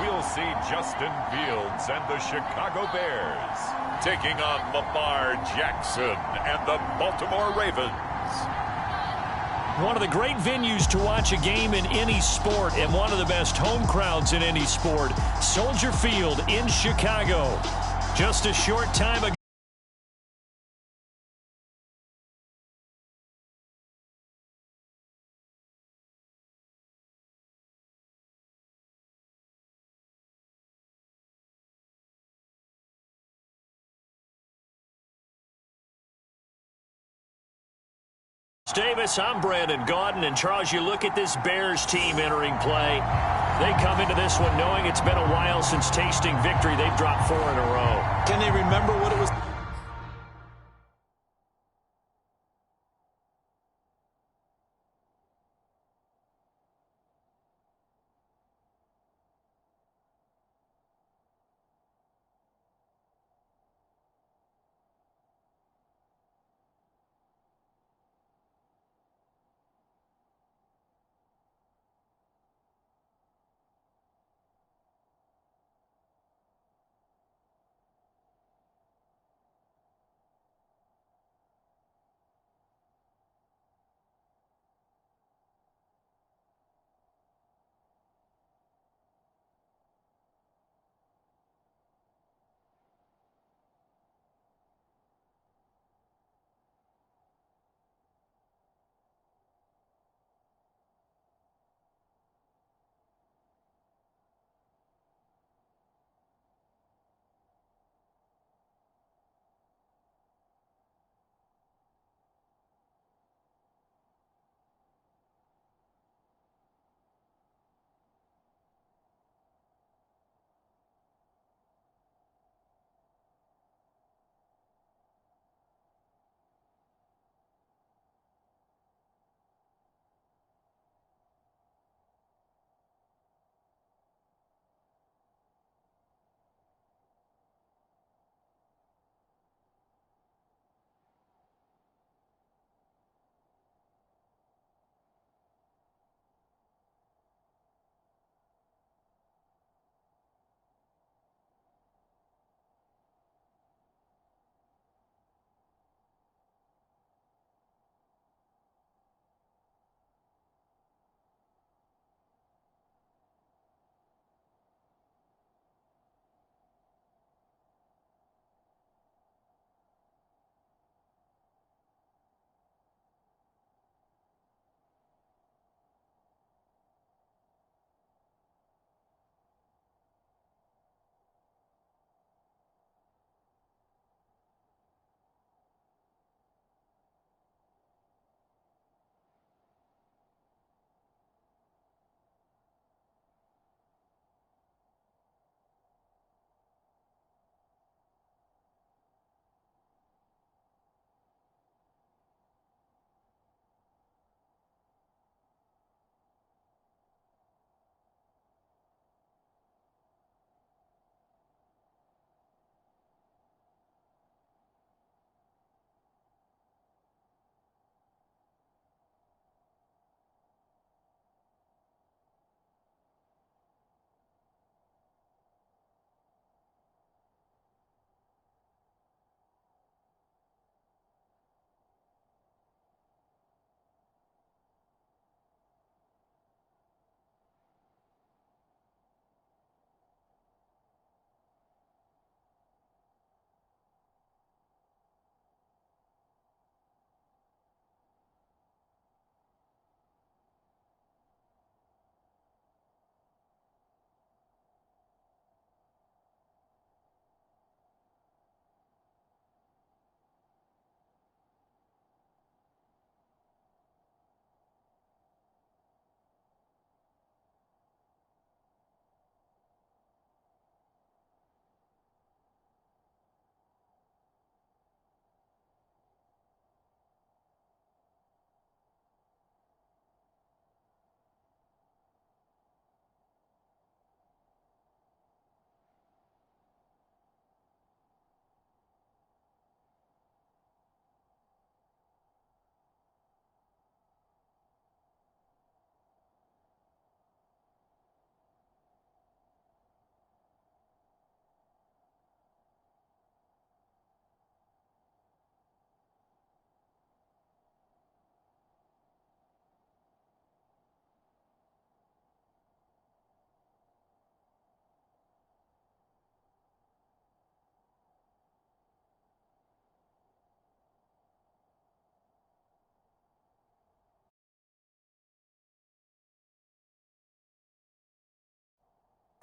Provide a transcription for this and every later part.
we'll see Justin Fields and the Chicago Bears taking on Lamar Jackson and the Baltimore Ravens. One of the great venues to watch a game in any sport and one of the best home crowds in any sport, Soldier Field in Chicago. Just a short time ago. Davis, I'm Brandon Gaudin, and Charles, you look at this Bears team entering play. They come into this one knowing it's been a while since tasting victory. They've dropped 4 in a row. Can they remember what it was?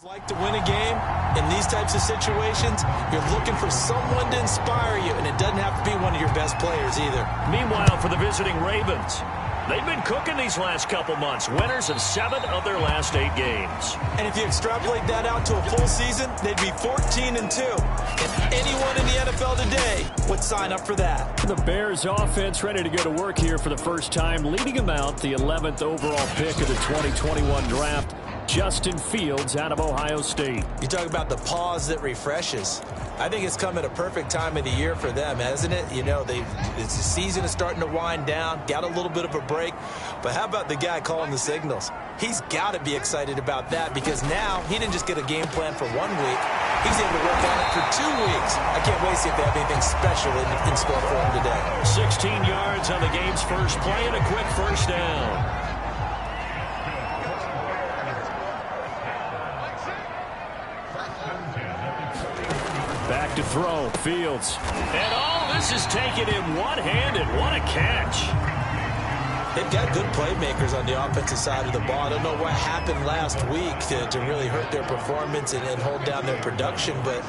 Like to win a game in these types of situations, you're looking for someone to inspire you, and it doesn't have to be one of your best players either. Meanwhile, for the visiting Ravens, they've been cooking these last couple months. Winners of 7 of their last 8 games. And if you extrapolate that out to a full season, they'd be 14-2. And anyone in the NFL today would sign up for that. The Bears offense ready to go to work here for the first time, leading them out the 11th overall pick of the 2021 draft. Justin Fields out of Ohio State. You talk about the pause that refreshes. I think it's come at a perfect time of the year for them, hasn't it? You know, the season is starting to wind down, got a little bit of a break. But how about the guy calling the signals? He's got to be excited about that because now he didn't just get a game plan for 1 week. He's able to work on it for 2 weeks. I can't wait to see if they have anything special in store for him today. 16 yards on the game's first play and a quick first down. Back to throw, Fields. And all this is taken in one-handed. What a catch. They've got good playmakers on the offensive side of the ball. I don't know what happened last week to really hurt their performance and hold down their production, but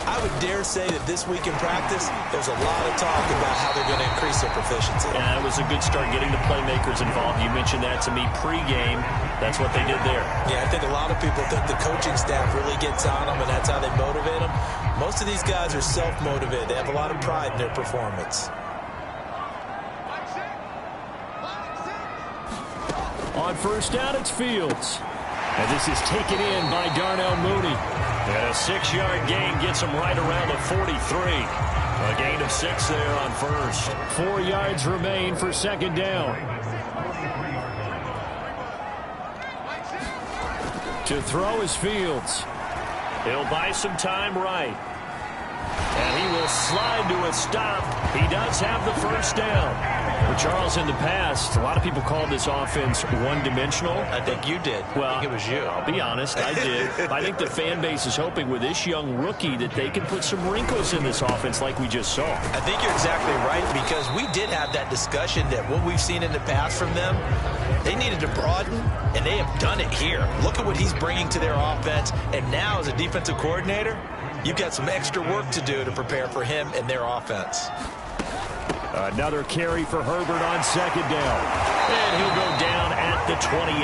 I would dare say that this week in practice, there's a lot of talk about how they're going to increase their proficiency. Yeah, it was a good start getting the playmakers involved. You mentioned that to me pregame. That's what they did there. Yeah, I think a lot of people think the coaching staff really gets on them, and that's how they motivate them. Most of these guys are self-motivated. They have a lot of pride in their performance. On first down, it's Fields. And this is taken in by Darnell Mooney. And a 6-yard gain gets him right around the 43. A gain of 6 there on first. 4 yards remain for second down. To throw is Fields. He'll buy some time right. And he will slide to a stop. He does have the first down. Well, Charles, in the past, a lot of people called this offense one-dimensional. I think you did. Well, I think it was you. I'll be honest, I did. I think the fan base is hoping with this young rookie that they can put some wrinkles in this offense like we just saw. I think you're exactly right because we did have that discussion that what we've seen in the past from them, they needed to broaden, and they have done it here. Look at what he's bringing to their offense, and now as a defensive coordinator, you've got some extra work to do to prepare for him and their offense. Another carry for Herbert on second down. And he'll go down at the 28.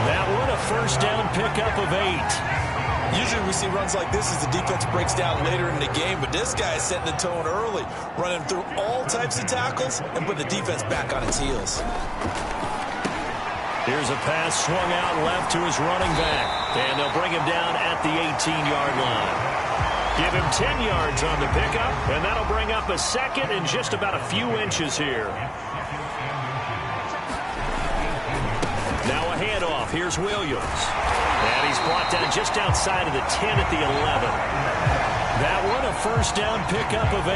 That one a first down pickup of 8. Usually we see runs like this as the defense breaks down later in the game, but this guy is setting the tone early, running through all types of tackles and putting the defense back on its heels. Here's a pass swung out left to his running back. And they'll bring him down at the 18-yard line. Give him 10 yards on the pickup, and that'll bring up a second and just about a few inches here. Now a handoff. Here's Williams. And he's brought down just outside of the 10 at the 11. That one a first down pickup of 8.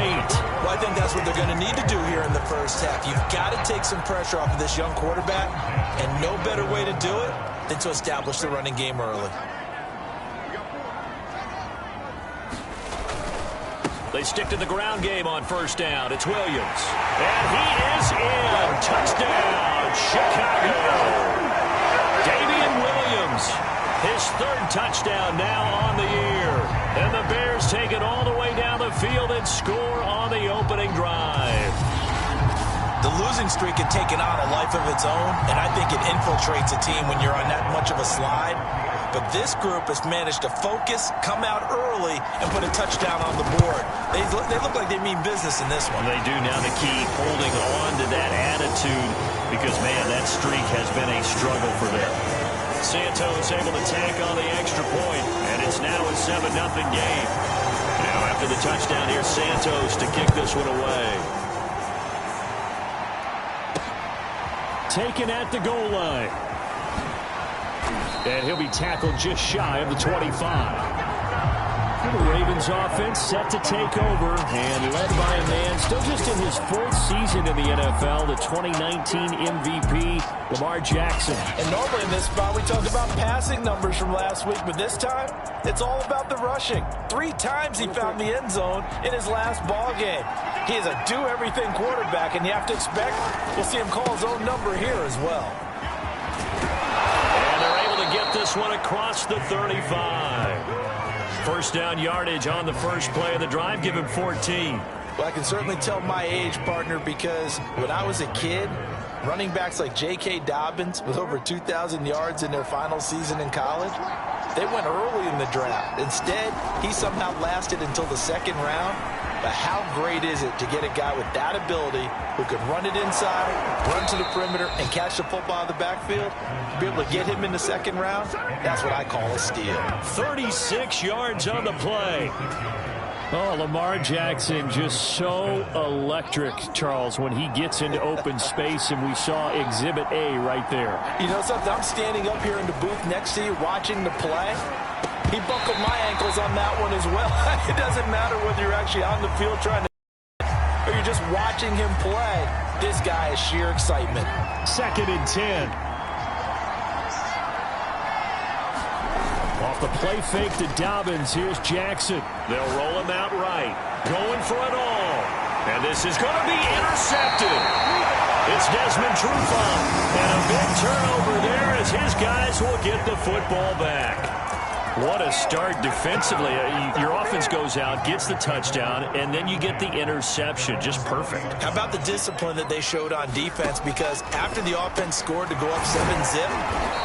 Well, I think that's what they're going to need to do here in the first half. You've got to take some pressure off of this young quarterback, and no better way to do it than to establish the running game early. They stick to the ground game on first down. It's Williams. And he is in. Touchdown, Chicago. Damian Williams, his 3rd touchdown now on the year. And the Bears take it all the way down the field and score on the opening drive. The losing streak had taken on a life of its own, and I think it infiltrates a team when you're on that much of a slide. But this group has managed to focus, come out early, and put a touchdown on the board. They look like they mean business in this one. They do. Now the key, holding on to that attitude, because, man, that streak has been a struggle for them. Santos able to tack on the extra point, and it's now a 7-0 game. Now after the touchdown, here's Santos to kick this one away. Taken at the goal line. And he'll be tackled just shy of the 25. The Ravens offense set to take over and led by a man still just in his 4th season in the NFL, the 2019 MVP, Lamar Jackson. And normally in this spot we talk about passing numbers from last week, but this time it's all about the rushing. 3 times he found the end zone in his last ball game. He is a do-everything quarterback, and you have to expect we'll see him call his own number here as well. And they're able to get this this one across the 35. First down yardage on the first play of the drive. Give him 14. Well, I can certainly tell my age, partner, because when I was a kid, running backs like J.K. Dobbins with over 2,000 yards in their final season in college, they went early in the draft. Instead, he somehow lasted until the second round. But how great is it to get a guy with that ability who can run it inside, run to the perimeter, and catch the football in the backfield? To be able to get him in the second round, that's what I call a steal. 36 yards on the play. Oh, Lamar Jackson just so electric, Charles, when he gets into open space, and we saw Exhibit A right there. You know something? I'm standing up here in the booth next to you watching the play. He buckled my ankles on that one as well. It doesn't matter whether you're actually on the field trying to or you're just watching him play. This guy is sheer excitement. 2nd and 10. Off the play fake to Dobbins. Here's Jackson. They'll roll him out right. Going for it all. And this is going to be intercepted. It's Desmond Trufant. And a big turnover there as his guys will get the football back. What a start defensively. Your offense goes out, gets the touchdown, and then you get the interception. Just perfect. How about the discipline that they showed on defense? Because after the offense scored to go up 7-zip,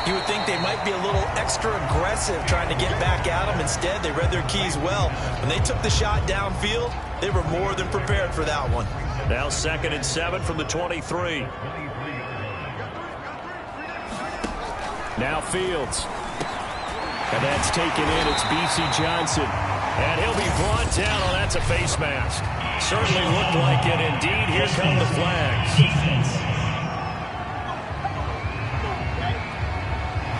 you would think they might be a little extra aggressive trying to get back at them. Instead, they read their keys well. When they took the shot downfield, they were more than prepared for that one. Now 2nd and 7 from the 23. Now Fields. And that's taken in. It's B.C. Johnson. And he'll be brought down. Oh, that's a face mask. Certainly looked like it. Indeed, here come the flags.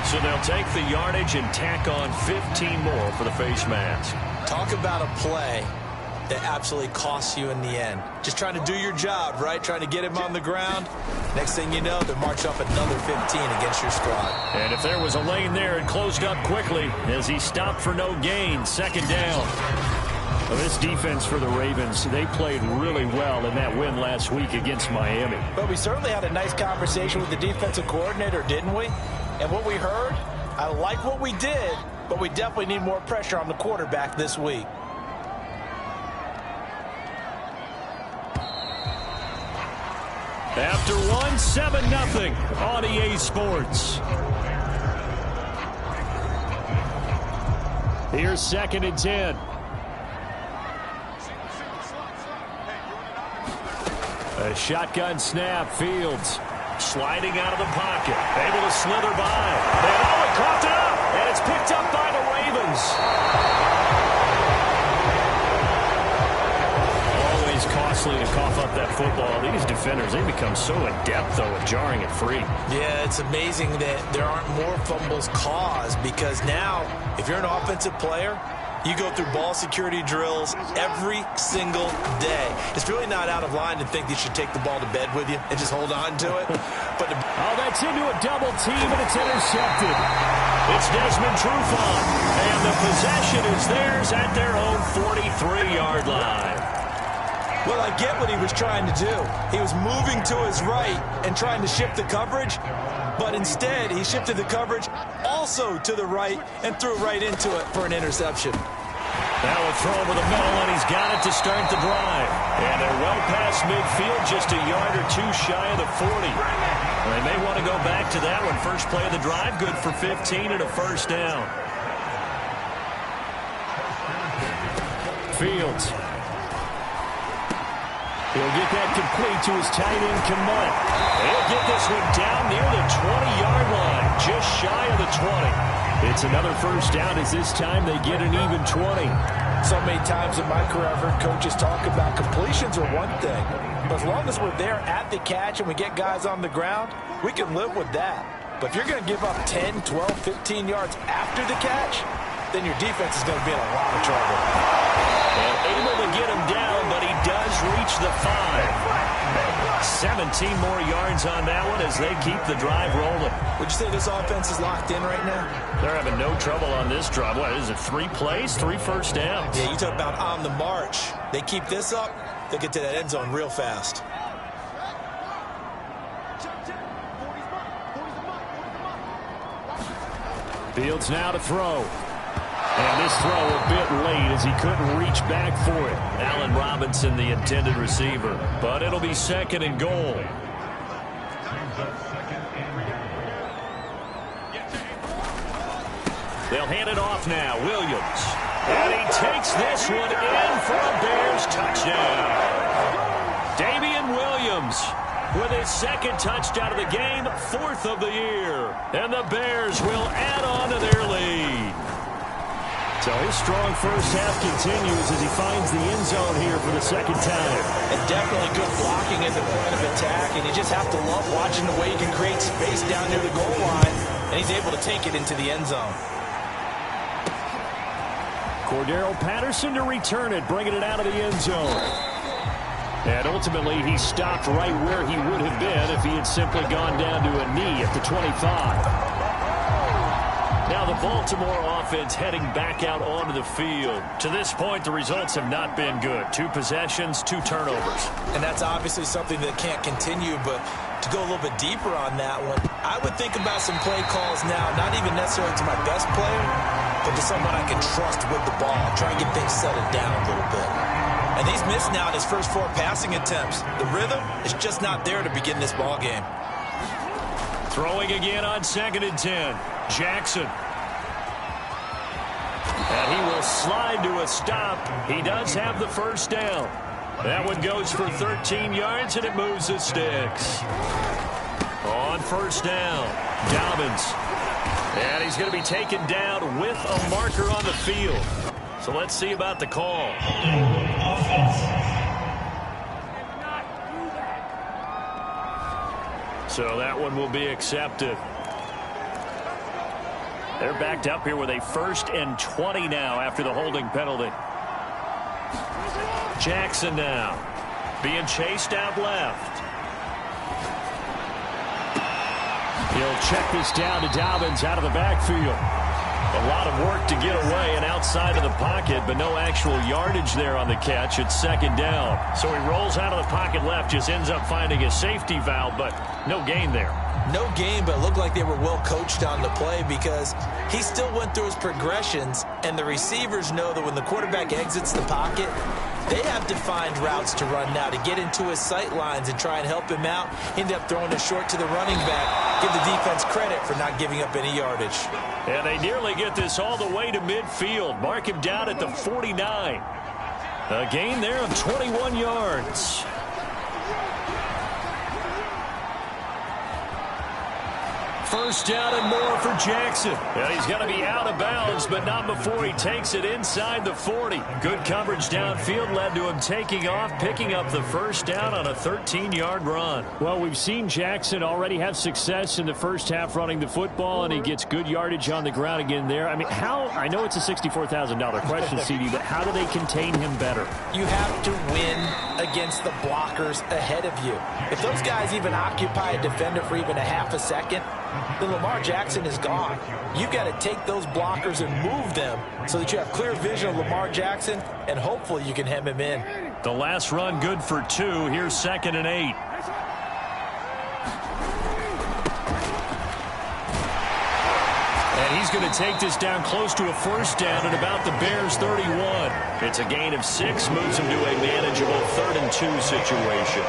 So they'll take the yardage and tack on 15 more for the face mask. Talk about a play that absolutely costs you in the end. Just trying to do your job, right? Trying to get him on the ground. Next thing you know, they march up another 15 against your squad. And if there was a lane there, it closed up quickly as he stopped for no gain. 2nd down. Well, this defense for the Ravens, they played really well in that win last week against Miami. But we certainly had a nice conversation with the defensive coordinator, didn't we? And what we heard, I like what we did, but we definitely need more pressure on the quarterback this week. After one, 7-0 on EA Sports. Here's 2nd and 10. A shotgun snap. Fields sliding out of the pocket. Able to slither by. And it coughed it up. And it's picked up by the Ravens. Costly to cough up that football. These defenders, they become so adept, though, at jarring it free. Yeah, it's amazing that there aren't more fumbles caused because now, if you're an offensive player, you go through ball security drills every single day. It's really not out of line to think you should take the ball to bed with you and just hold on to it. But oh, that's into a double team, and it's intercepted. It's Desmond Trufant, and the possession is theirs at their own 43-yard line. Well, I get what he was trying to do. He was moving to his right and trying to shift the coverage, but instead he shifted the coverage also to the right and threw right into it for an interception. Now a throw over the middle, and he's got it to start the drive. And they're well past midfield, just a yard or two shy of the 40. Well, they may want to go back to that one. First play of the drive, good for 15 and a first down. Fields. He'll get that complete to his tight end, Kmet. He'll get this one down near the 20-yard line, just shy of the 20. It's another first down as this time they get an even 20. So many times in my career, I've heard coaches talk about completions are one thing. But as long as we're there at the catch and we get guys on the ground, we can live with that. But if you're going to give up 10, 12, 15 yards after the catch, then your defense is going to be in a lot of trouble. And able to get him down, but he does reach the 5. 17 more yards on that one as they keep the drive rolling. Would you say this offense is locked in right now? They're having no trouble on this drive. What is it, 3 plays, 3 first downs? Yeah, you talk about on the march. They keep this up, they'll get to that end zone real fast. Fields now to throw. And this throw a bit late as he couldn't reach back for it. Allen Robinson, the intended receiver. But it'll be 2nd and goal. They'll hand it off now. Williams. And he takes this one in for a Bears touchdown. Damian Williams with his 2nd touchdown of the game, 4th of the year. And the Bears will add on to their lead. So his strong first half continues as he finds the end zone here for the 2nd time. And definitely good blocking at the point of attack. And you just have to love watching the way he can create space down near the goal line. And he's able to take it into the end zone. Cordero Patterson to return it, bringing it out of the end zone. And ultimately, he stopped right where he would have been if he had simply gone down to a knee at the 25. Now the Baltimore offense heading back out onto the field. To this point, the results have not been good. 2 possessions, 2 turnovers. And that's obviously something that can't continue, but to go a little bit deeper on that one, I would think about some play calls now, not even necessarily to my best player, but to someone I can trust with the ball. Try and get things settled down a little bit. And he's missed now in his first 4 passing attempts. The rhythm is just not there to begin this ball game. Throwing again on 2nd and 10. Jackson. And he will slide to a stop. He does have the first down. That one goes for 13 yards, and it moves the sticks. On first down, Dobbins. And he's going to be taken down with a marker on the field. So let's see about the call. So that one will be accepted. They're backed up here with a 1st and 20 now after the holding penalty. Jackson now being chased out left. He'll check this down to Dobbins out of the backfield. A lot of work to get away and outside of the pocket, but no actual yardage there on the catch. It's 2nd down. So he rolls out of the pocket left, just ends up finding a safety valve, but no gain there. No gain, but it looked like they were well coached on the play because he still went through his progressions, and the receivers know that when the quarterback exits the pocket, they have defined routes to run now to get into his sight lines and try and help him out. End up throwing it short to the running back. Give the defense credit for not giving up any yardage. And they nearly get this all the way to midfield. Mark him down at the 49. A gain there of 21 yards. First down and more for Jackson. And he's going to be out of bounds, but not before he takes it inside the 40. Good coverage downfield led to him taking off, picking up the first down on a 13-yard run. Well, we've seen Jackson already have success in the first half running the football, and he gets good yardage on the ground again there. I mean, I know it's a $64,000 question, CD, but how do they contain him better? You have to win against the blockers ahead of you. If those guys even occupy a defender for even a half a second, then Lamar Jackson is gone. You've got to take those blockers and move them so that you have clear vision of Lamar Jackson, and hopefully you can hem him in. The last run good for 2. Here's 2nd and 8. And he's going to take this down close to a first down at about the Bears' 31. It's a gain of 6, moves him to a manageable 3rd and 2 situation.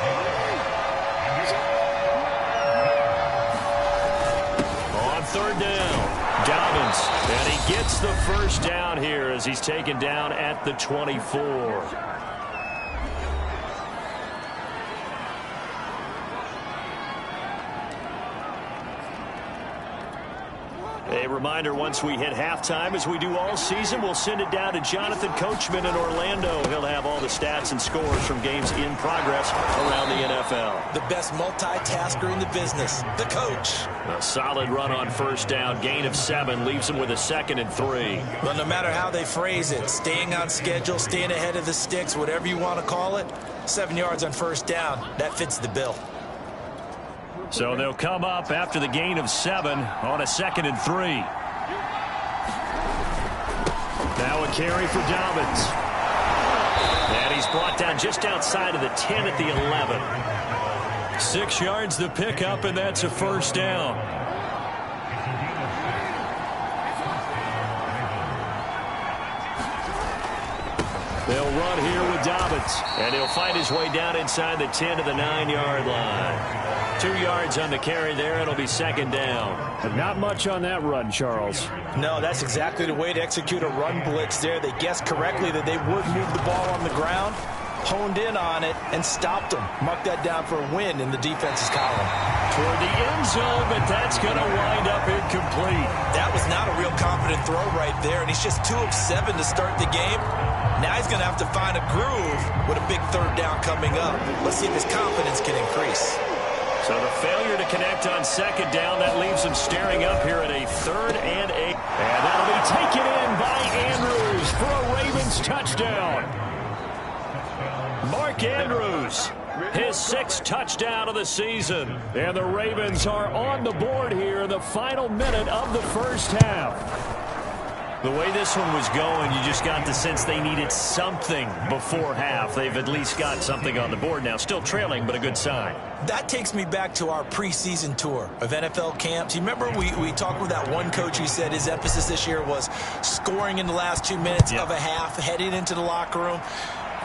Third down, Dobbins, and he gets the first down here as he's taken down at the 24. A reminder, once we hit halftime, as we do all season, we'll send it down to Jonathan Coachman in Orlando. He'll have all the stats and scores from games in progress around the NFL. The best multitasker in the business, the coach. A solid run on first down, gain of 7, leaves him with a 2nd and 3. Well, no matter how they phrase it, staying on schedule, staying ahead of the sticks, whatever you want to call it, 7 yards on first down, that fits the bill. So they'll come up after the gain of 7 on a 2nd and 3. Now a carry for Dobbins. And he's brought down just outside of the 10 at the 11. 6 yards the pickup, and that's a first down. They'll run here with Dobbins. And he'll find his way down inside the 10 to the 9-yard line. 2 yards on the carry there. It'll be second down. But not much on that run, Charles. No, that's exactly the way to execute a run blitz there. They guessed correctly that they would move the ball on the ground, honed in on it, and stopped them. Mark that down for a win in the defense's column. Toward the end zone, but that's going to wind up incomplete. That was not a real confident throw right there, and he's just 2 of 7 to start the game. Now he's going to have to find a groove with a big third down coming up. Let's see if his confidence can increase. So the failure to connect on second down, that leaves him staring up here at a 3rd and 8. And that'll be taken in by Andrews for a Ravens touchdown. Mark Andrews, his 6th touchdown of the season. And the Ravens are on the board here in the final minute of the first half. The way this one was going, you just got the sense they needed something before half. They've at least got something on the board now. Still trailing, but a good sign. That takes me back to our preseason tour of NFL camps. You remember we talked with that one coach who said his emphasis this year was scoring in the last 2 minutes of a half, heading into the locker room.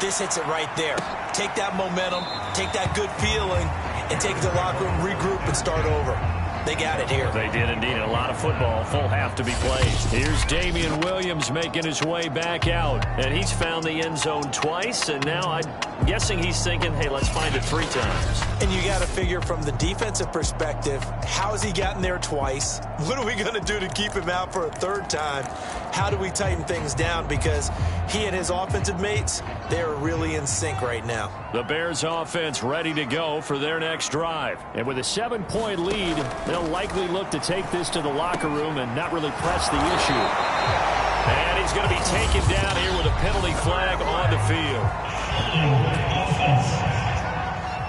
This hits it right there. Take that momentum, take that good feeling, and take it to the locker room, regroup, and start over. They got it here. They did indeed. A lot of football, full half to be played. Here's Damian Williams making his way back out. And he's found the end zone twice. And now I'm guessing he's thinking, hey, let's find it 3 times. And you got to figure from the defensive perspective, how has he gotten there twice? What are we going to do to keep him out for a 3rd time? How do we tighten things down? Because he and his offensive mates, they're really in sync right now. The Bears offense ready to go for their next drive. And with a 7-point lead, they'll likely look to take this to the locker room and not really press the issue. And he's going to be taken down here with a penalty flag on the field.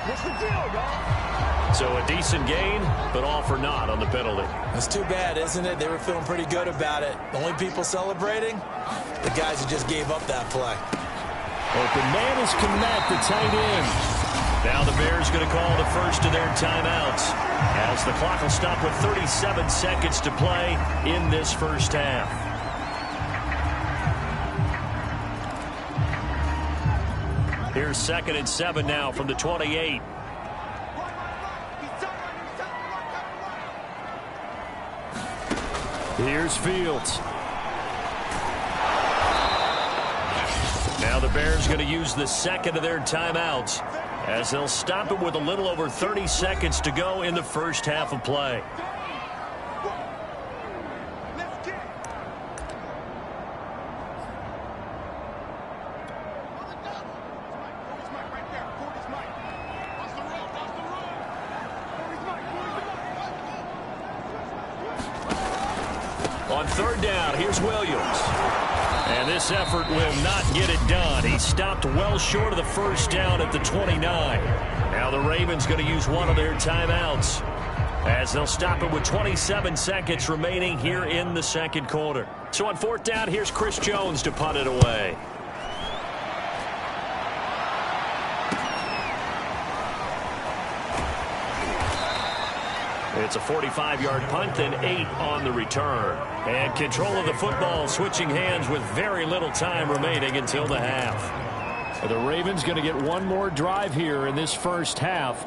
What's the deal, y'all? So a decent gain, but all for naught on the penalty. That's too bad, isn't it? They were feeling pretty good about it. The only people celebrating, the guys who just gave up that play. Open man is Kmet, the tight end. Now the Bears going to call the first of their timeouts as the clock will stop with 37 seconds to play in this first half. Here's 2nd and 7 now from the 28. Here's Fields. Now the Bears going to use the 2nd of their timeouts as they'll stop it with a little over 30 seconds to go in the first half of play. On 3rd down, here's Williams. And this effort will not get it done. He stopped well short of the first down at the 29. Now the Ravens going to use one of their timeouts as they'll stop it with 27 seconds remaining here in the 2nd quarter. So on 4th down, here's Chris Jones to punt it away. It's a 45-yard punt and 8 on the return. And control of the football switching hands with very little time remaining until the half. The Ravens going to get one more drive here in this first half,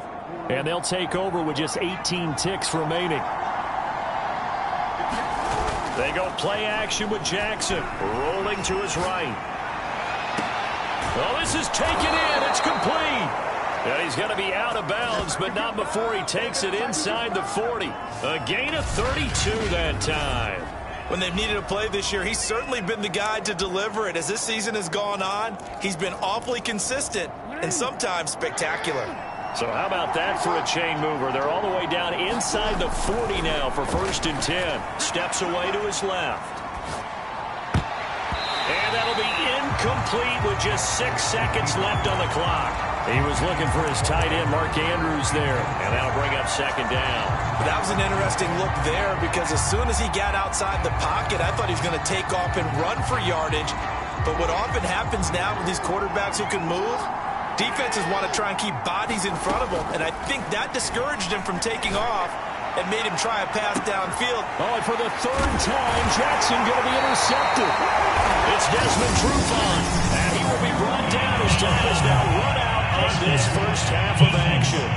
and they'll take over with just 18 ticks remaining. They go play action with Jackson, rolling to his right. Well, this is taken in. It's complete. And he's going to be out of bounds, but not before he takes it inside the 40. A gain of 32 that time. When they've needed a play this year, he's certainly been the guy to deliver it. As this season has gone on, he's been awfully consistent and sometimes spectacular. So how about that for a chain mover? They're all the way down inside the 40 now for 1st and 10. Steps away to his left. And that'll be incomplete with just 6 seconds left on the clock. He was looking for his tight end, Mark Andrews, there. And that'll bring up 2nd down. That was an interesting look there because as soon as he got outside the pocket, I thought he was going to take off and run for yardage. But what often happens now with these quarterbacks who can move, defenses want to try and keep bodies in front of them. And I think that discouraged him from taking off. and made him try a pass downfield. Oh, and for the third time, Jackson going to be intercepted. It's Desmond Trufant, and he will be brought down as time is now run out on this first half of action.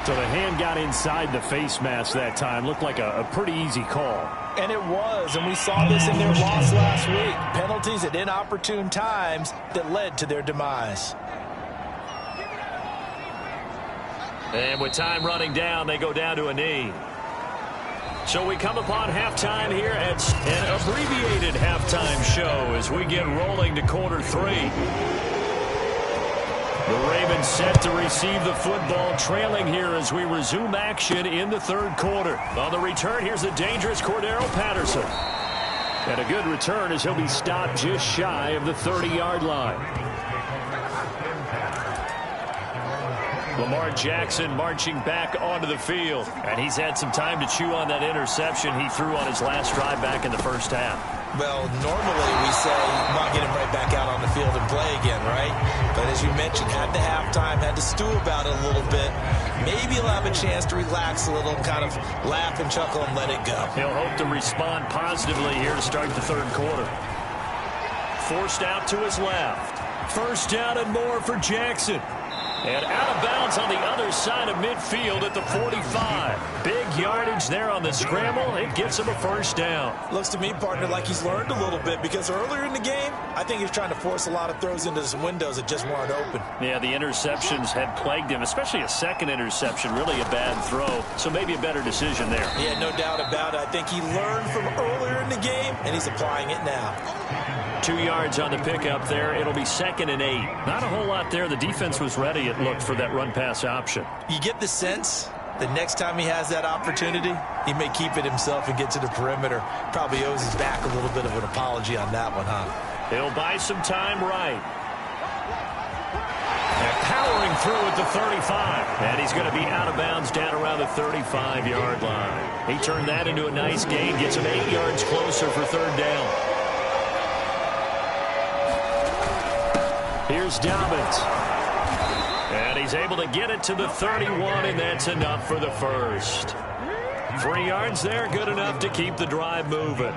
So the hand got inside the face mask that time. Looked like a pretty easy call. And it was, and we saw this in their loss last week. Penalties at inopportune times that led to their demise. And with time running down, they go down to a knee. So we come upon halftime here at an abbreviated halftime show as we get rolling to quarter 3. The Ravens set to receive the football, trailing here as we resume action in the third quarter. On the return, here's the dangerous Cordero Patterson. And a good return as he'll be stopped just shy of the 30-yard line. Lamar Jackson marching back onto the field. And he's had some time to chew on that interception he threw on his last drive back in the first half. Well, normally we say not get him right back out on the field and play again, right? But as you mentioned, had the halftime, had to stew about it a little bit. Maybe he'll have a chance to relax a little and kind of laugh and chuckle and let it go. He'll hope to respond positively here to start the third quarter. Forced out to his left. First down and more for Jackson. And out of bounds on the other side of midfield at the 45. Big yardage there on the scramble. It gets him a first down. Looks to me, partner, like he's learned a little bit because earlier in the game, I think he's trying to force a lot of throws into some windows that just weren't open. Yeah, the interceptions had plagued him, especially a second interception. Really a bad throw, so maybe a better decision there. Yeah, no doubt about it. I think he learned from earlier in the game, and he's applying it now. 2 yards on the pickup there. It'll be 2nd and 8. Not a whole lot there. The defense was ready, it looked, for that run-pass option. You get the sense that next time he has that opportunity, he may keep it himself and get to the perimeter. Probably owes his back a little bit of an apology on that one, huh? He'll buy some time right. And powering through at the 35. And he's going to be out of bounds down around the 35-yard line. He turned that into a nice gain, gets him 8 yards closer for third down. Here's Dobbins. And he's able to get it to the 31, and that's enough for the first. 3 yards there, good enough to keep the drive moving.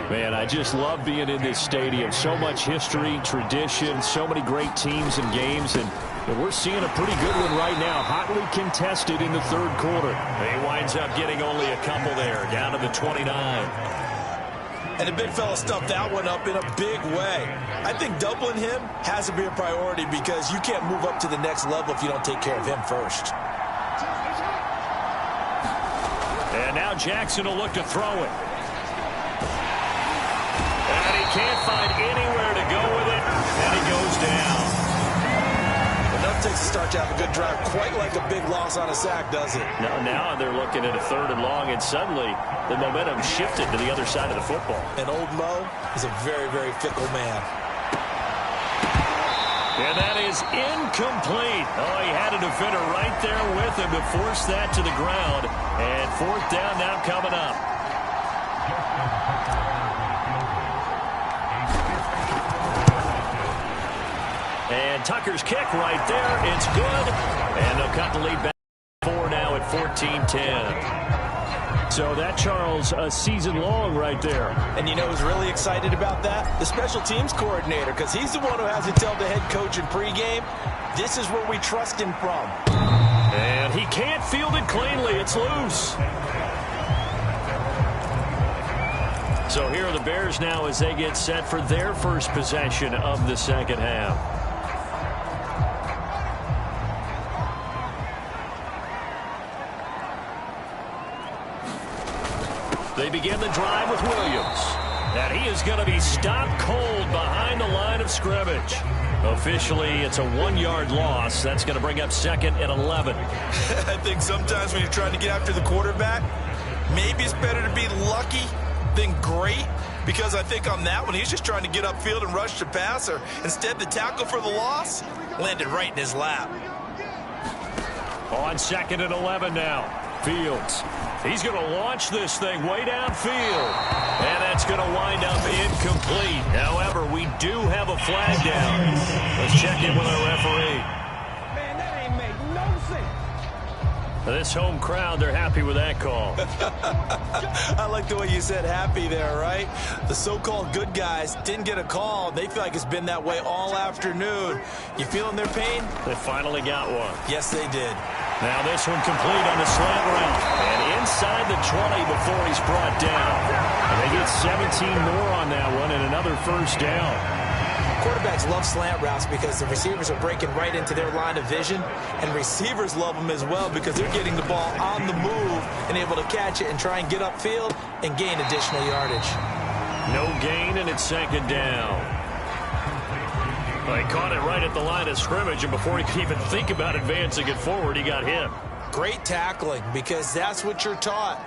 Man, I just love being in this stadium. So much history, tradition, so many great teams and games, and we're seeing a pretty good one right now, hotly contested in the third quarter. He winds up getting only a couple there, down to the 29. And the big fella stuffed that one up in a big way. I think doubling him has to be a priority because you can't move up to the next level if you don't take care of him first. And now Jackson will look to throw it. And he can't find anywhere to go with it, and he goes down. Enough takes to start to have a good drive, quite like a big loss on a sack, does it? Now they're looking at a 3rd and long, and suddenly the momentum shifted to the other side of the football. And old Mo is a very, very fickle man. And that is incomplete. Oh, he had a defender right there with him to force that to the ground. And 4th down now coming up. And Tucker's kick right there. It's good. And they'll cut the lead back 4 now at 14-10. So that, Charles, a season long right there. And you know who's really excited about that? The special teams coordinator, because he's the one who has to tell the head coach in pregame, this is where we trust him from. And he can't field it cleanly. It's loose. So here are the Bears now as they get set for their first possession of the second half. They begin the drive with Williams. And he is going to be stopped cold behind the line of scrimmage. Officially, it's a 1-yard loss. That's going to bring up 2nd and 11. I think sometimes when you're trying to get after the quarterback, maybe it's better to be lucky than great. Because I think on that one, he's just trying to get upfield and rush the passer. Instead, the tackle for the loss landed right in his lap. On 2nd and 11 now. Fields. He's going to launch this thing way downfield. And that's going to wind up incomplete. However, we do have a flag down. Let's check in with our referee. Man, that ain't make no sense. This home crowd, they're happy with that call. I like the way you said happy there, right? The so-called good guys didn't get a call. They feel like it's been that way all afternoon. You feeling their pain? They finally got one. Yes, they did. Now this one complete on the slant route. And inside the 20 before he's brought down. And they get 17 more on that one and another first down. Quarterbacks love slant routes because the receivers are breaking right into their line of vision, and receivers love them as well because they're getting the ball on the move and able to catch it and try and get upfield and gain additional yardage. No gain, and it's second down. Well, he caught it right at the line of scrimmage, and before he could even think about advancing it forward, he got hit. Great tackling, because that's what you're taught.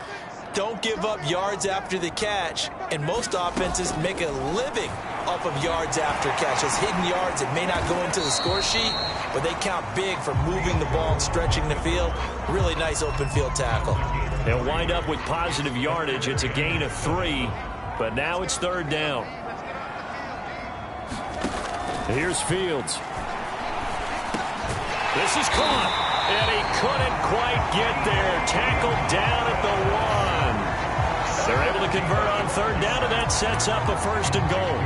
Don't give up yards after the catch, and most offenses make a living off of yards after catches. Hidden yards that may not go into the score sheet, but they count big for moving the ball and stretching the field. Really nice open field tackle. They'll wind up with positive yardage. It's a gain of 3, but now it's third down. Here's Fields. This is caught, and he couldn't quite get there. Tackled down at the 1. They're able to convert on third down, and that sets up a first and goal.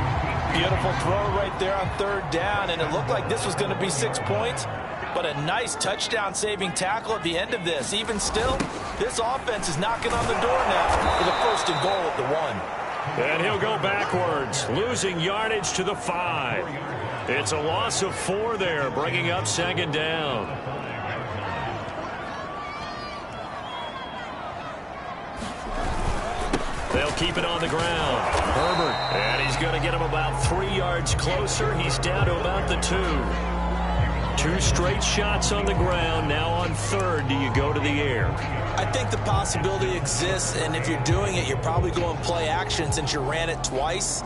Beautiful throw right there on third down, and it looked like this was going to be 6 points, but a nice touchdown-saving tackle at the end of this. Even still, this offense is knocking on the door now with a first and goal at the 1. And he'll go backwards, losing yardage to the 5. It's a loss of 4 there, bringing up second down. They'll keep it on the ground. Herbert, and he's going to get him about 3 yards closer. He's down to about the 2. 2 straight shots on the ground. Now on third, do you go to the air? I think the possibility exists, and if you're doing it, you're probably going play action since you ran it twice.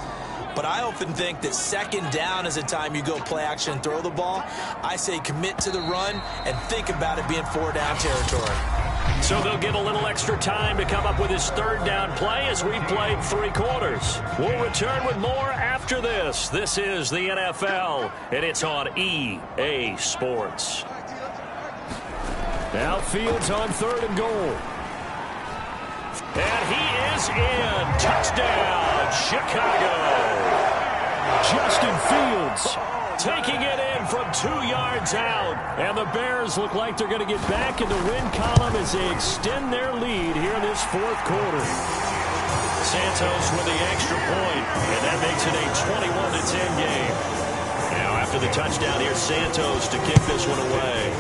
But I often think that second down is the time you go play action and throw the ball. I say commit to the run and think about it being 4-down territory. So they'll get a little extra time to come up with his third down play as we've played 3 quarters. We'll return with more after this. This is the NFL, and it's on EA Sports. Now Fields on third and goal. And he is in. Touchdown, Chicago. Justin Fields taking it in from 2 yards out. And the Bears look like they're going to get back in the win column as they extend their lead here in this fourth quarter. Santos with the extra point, and that makes it a 21-10 game. Now after the touchdown, here's Santos to kick this one away.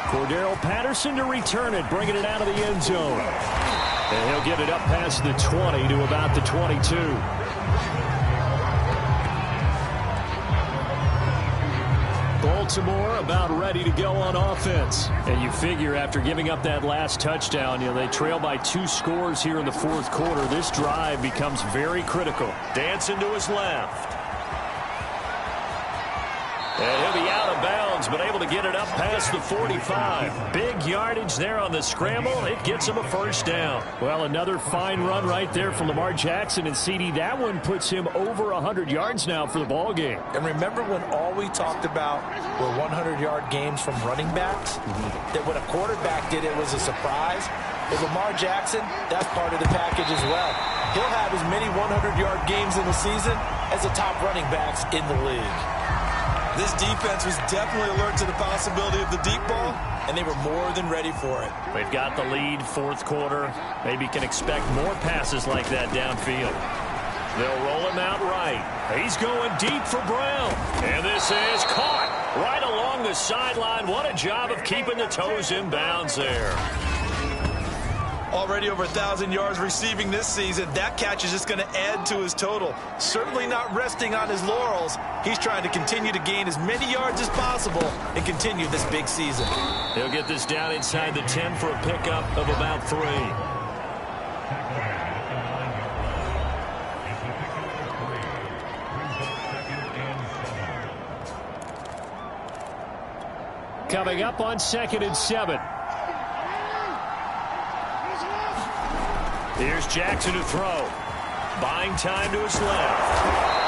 Cordero Patterson to return it, bringing it out of the end zone. And he'll get it up past the 20 to about the 22. Baltimore about ready to go on offense. And you figure after giving up that last touchdown, they trail by 2 scores here in the fourth quarter. This drive becomes very critical. Dancing to his left. And he'll be out of bounds, but able to get it up past the 45. Big yardage there on the scramble. It gets him a first down. Well, another fine run right there from Lamar Jackson and CD. That one puts him over 100 yards now for the ball game. And remember when all we talked about were 100-yard games from running backs? That when a quarterback did it was a surprise. With Lamar Jackson, that's part of the package as well. He'll have as many 100-yard games in the season as the top running backs in the league. This defense was definitely alert to the possibility of the deep ball, and they were more than ready for it. They've got the lead, fourth quarter. Maybe can expect more passes like that downfield. They'll roll him out right. He's going deep for Brown. And this is caught right along the sideline. What a job of keeping the toes in bounds there. Already over 1,000 yards receiving this season. That catch is just going to add to his total. Certainly not resting on his laurels. He's trying to continue to gain as many yards as possible and continue this big season. He'll get this down inside the 10 for a pickup of about 3. Coming up on 2nd and 7. Here's Jackson to throw. Buying time to his left.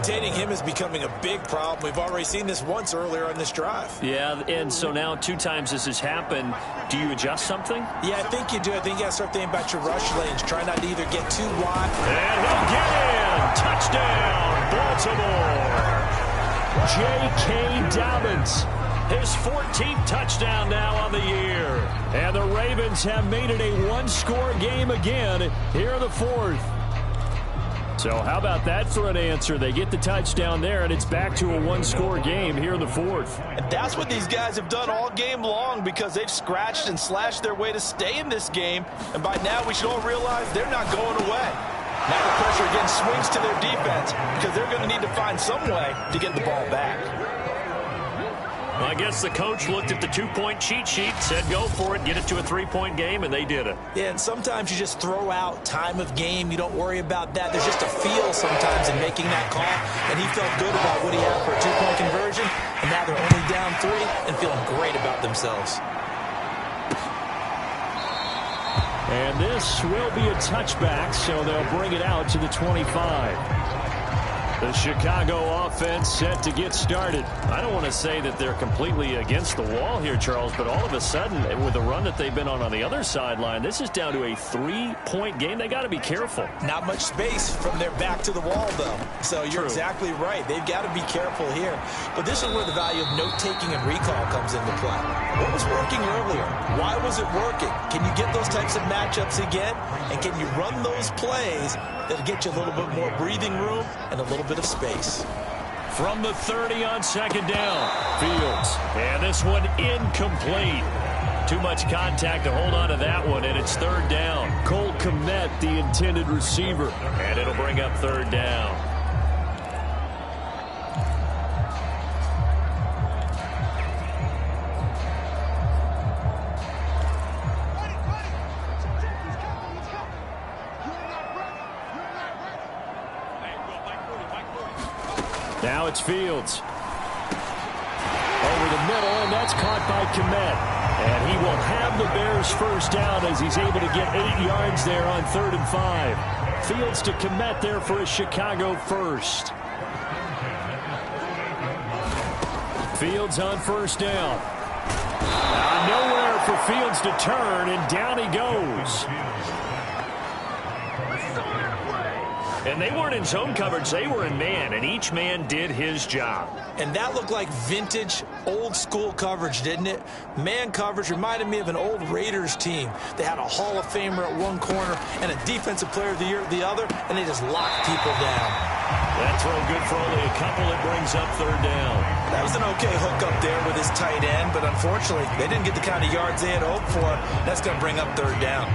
containing him is becoming a big problem. We've already seen this once earlier on this drive. Yeah, and so now 2 times this has happened. Do you adjust something? Yeah, I think you do. I think you got to start thinking about your rush lanes. Try not to either get too wide. And he'll get in. Touchdown, Baltimore. J.K. Dobbins. His 14th touchdown now on the year. And the Ravens have made it a 1-score game again here in the 4th. So how about that for an answer? They get the touchdown there, and it's back to a 1-score game here in the 4th. And that's what these guys have done all game long because they've scratched and slashed their way to stay in this game. And by now, we should all realize they're not going away. Now the pressure again swings to their defense because they're going to need to find some way to get the ball back. Well, I guess the coach looked at the 2-point cheat sheet, said go for it, get it to a 3-point game, and they did it. Yeah, and sometimes you just throw out time of game. You don't worry about that. There's just a feel sometimes in making that call, and he felt good about what he had for a 2-point conversion, and now they're only down 3 and feeling great about themselves. And this will be a touchback, so they'll bring it out to the 25. The Chicago offense set to get started. I don't want to say that they're completely against the wall here, Charles, but all of a sudden, with the run that they've been on the other sideline, this is down to a 3-point game. They got to be careful. Not much space from their back to the wall, though. So you're exactly right. They've got to be careful here. But this is where the value of note-taking and recall comes into play. What was working earlier? Why was it working? Can you get those types of matchups again? And can you run those plays that'll get you a little bit more breathing room and a little bit of space? From the 30 on 2nd down, Fields. And this one incomplete. Too much contact to hold on to that one, and it's 3rd down. Cole Kmet, the intended receiver. And it'll bring up 3rd down. Now it's Fields. Over the middle, and that's caught by Kmet. And he will have the Bears first down as he's able to get 8 yards there on 3rd and 5. Fields to Kmet there for a Chicago first. Fields on 1st down. Nowhere for Fields to turn, and down he goes. And they weren't in zone coverage. They were in man, and each man did his job. And that looked like vintage, old-school coverage, didn't it? Man coverage reminded me of an old Raiders team. They had a Hall of Famer at one corner and a Defensive Player of the Year at the other, and they just locked people down. That throw good for only a couple. It brings up 3rd down. That was an okay hook up there with his tight end, but unfortunately, they didn't get the kind of yards they had hoped for. That's going to bring up 3rd down.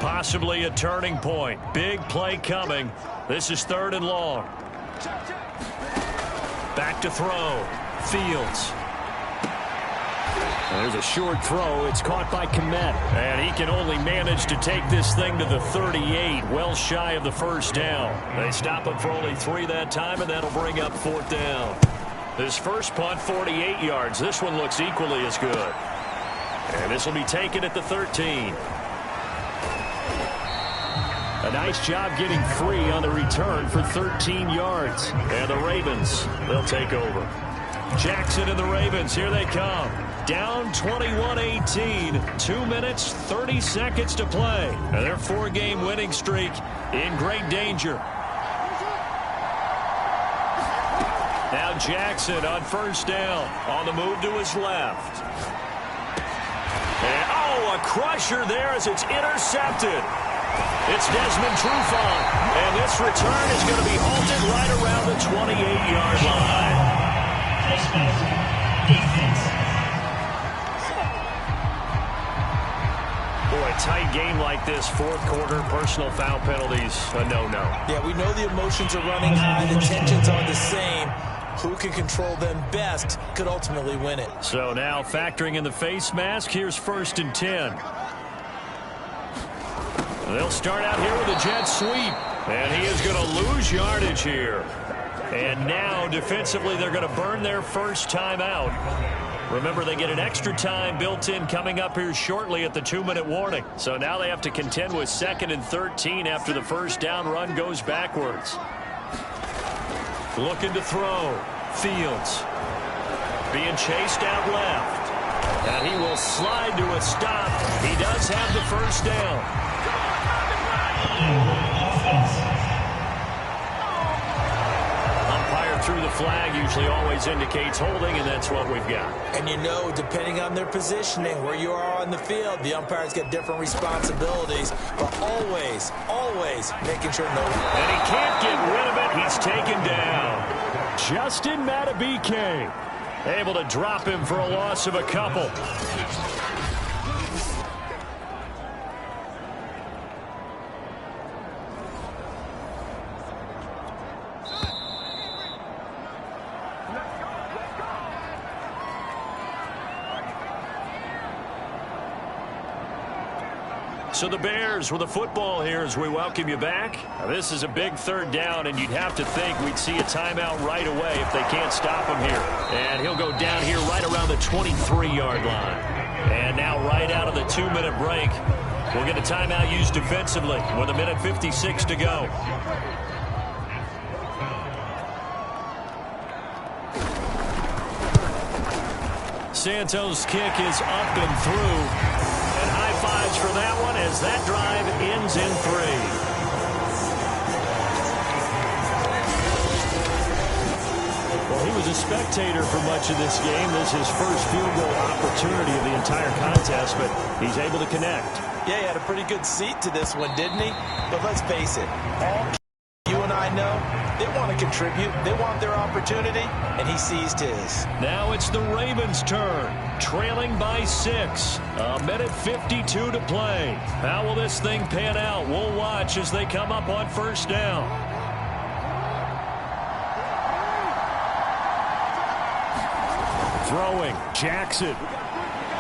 Possibly a turning point. Big play coming. This is 3rd and long. Back to throw. Fields. There's a short throw. It's caught by Kmet. And he can only manage to take this thing to the 38, well shy of the 1st down. They stop him for only 3 that time, and that'll bring up 4th down. His first punt, 48 yards. This one looks equally as good. And this will be taken at the 13. A nice job getting free on the return for 13 yards. And the Ravens, they'll take over. Jackson and the Ravens, here they come. Down 21-18. 2 minutes, 30 seconds to play. And their 4-game winning streak in great danger. Now Jackson on 1st down. On the move to his left. And, a crusher there as it's intercepted. It's Desmond Trufant, and this return is going to be halted right around the 28-yard line. Boy, a tight game like this, 4th quarter, personal foul penalties, a no-no. Yeah, we know the emotions are running high, the tensions are the same. Who can control them best could ultimately win it. So now factoring in the face mask, here's 1st and 10. They'll start out here with a jet sweep. And he is going to lose yardage here. And now, defensively, they're going to burn their first time out. Remember, they get an extra time built in coming up here shortly at the 2-minute warning. So now they have to contend with 2nd and 13 after the first down run goes backwards. Looking to throw. Fields being chased out left. And he will slide to a stop. He does have the first down. Umpire through the flag usually always indicates holding, and that's what we've got. And you know, depending on their positioning, where you are on the field, the umpires get different responsibilities, but always, always making sure no... And he can't get rid of it. He's taken down. Justin Madubuike able to drop him for a loss of a couple. So the Bears with a football here as we welcome you back. Now, this is a big 3rd down, and you'd have to think we'd see a timeout right away if they can't stop him here. And he'll go down here right around the 23-yard line. And now right out of the 2-minute break, we'll get a timeout used defensively with 1:56 to go. Santos' kick is up and through. And high fives for that one as that drive ends in 3. Well, he was a spectator for much of this game. This is his first field goal opportunity of the entire contest, but he's able to connect. Yeah, he had a pretty good seat to this one, didn't he? But let's face it, all you and I know, they want to contribute. They want their opportunity, and he seized his. Now it's the Ravens' turn, trailing by 6. 1:52 to play. How will this thing pan out? We'll watch as they come up on 1st down. Throwing, Jackson.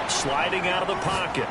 Sliding out of the pocket.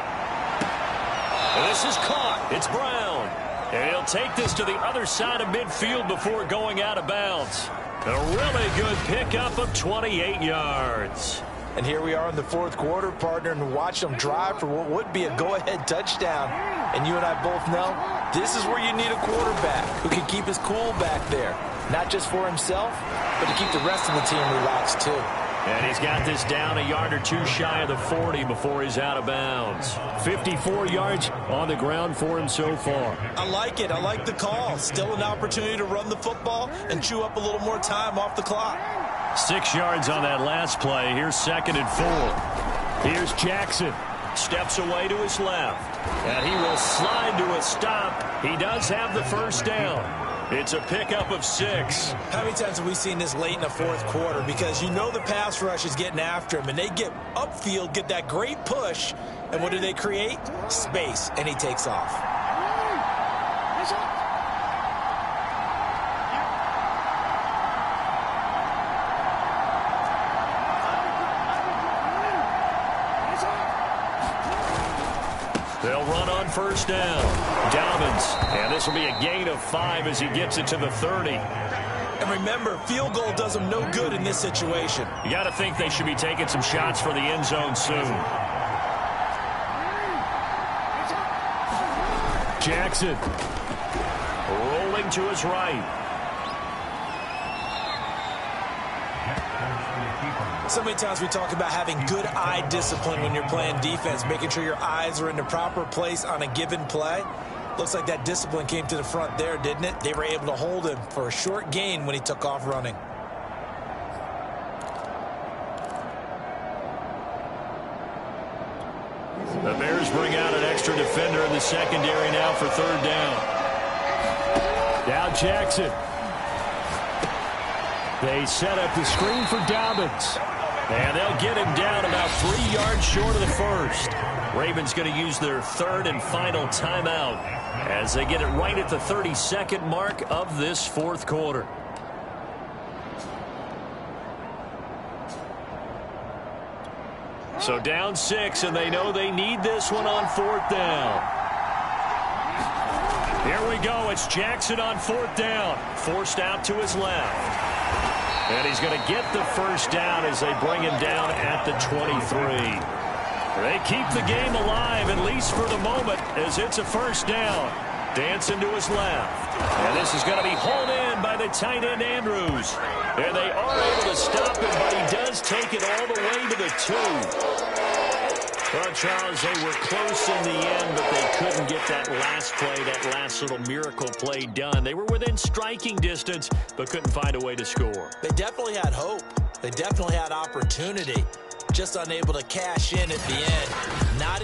This is caught. It's Brown. And he'll take this to the other side of midfield before going out of bounds. A really good pickup of 28 yards. And here we are in the 4th quarter, partner, and watch them drive for what would be a go-ahead touchdown. And you and I both know this is where you need a quarterback who can keep his cool back there. Not just for himself, but to keep the rest of the team relaxed, too. And he's got this down a yard or two shy of the 40 before he's out of bounds. 54 yards on the ground for him so far. I like it. I like the call. Still an opportunity to run the football and chew up a little more time off the clock. 6 yards on that last play. Here's 2nd and 4. Here's Jackson. Steps away to his left. And he will slide to a stop. He does have the first down. It's a pickup of 6. How many times have we seen this late in the 4th quarter? Because you know the pass rush is getting after him, and they get upfield, get that great push, and what do they create? Space, and he takes off. They'll run on 1st down. Dobbins, and this will be a gain of 5 as he gets it to the 30. And remember, field goal does them no good in this situation. You got to think they should be taking some shots for the end zone soon. Jackson rolling to his right. So many times we talk about having good eye discipline when you're playing defense, making sure your eyes are in the proper place on a given play. Looks like that discipline came to the front there, didn't it? They were able to hold him for a short gain when he took off running. The Bears bring out an extra defender in the secondary now for 3rd down. Now Jackson. They set up the screen for Dobbins. And they'll get him down about 3 yards short of the 1st. Ravens going to use their 3rd and final timeout as they get it right at the 32nd mark of this 4th quarter. So down 6, and they know they need this one on 4th down. Here we go. It's Jackson on 4th down. Forced out to his left. And he's going to get the first down as they bring him down at the 23. They keep the game alive, at least for the moment, as it's a first down. Dancing to his left. And this is going to be hauled in by the tight end, Andrews. And they are able to stop him, but he does take it all the way to the 2. Well, Charles, they were close in the end, but they couldn't get that last play, that last little miracle play done. They were within striking distance, but couldn't find a way to score. They definitely had hope. They definitely had opportunity. Just unable to cash in at the end. Not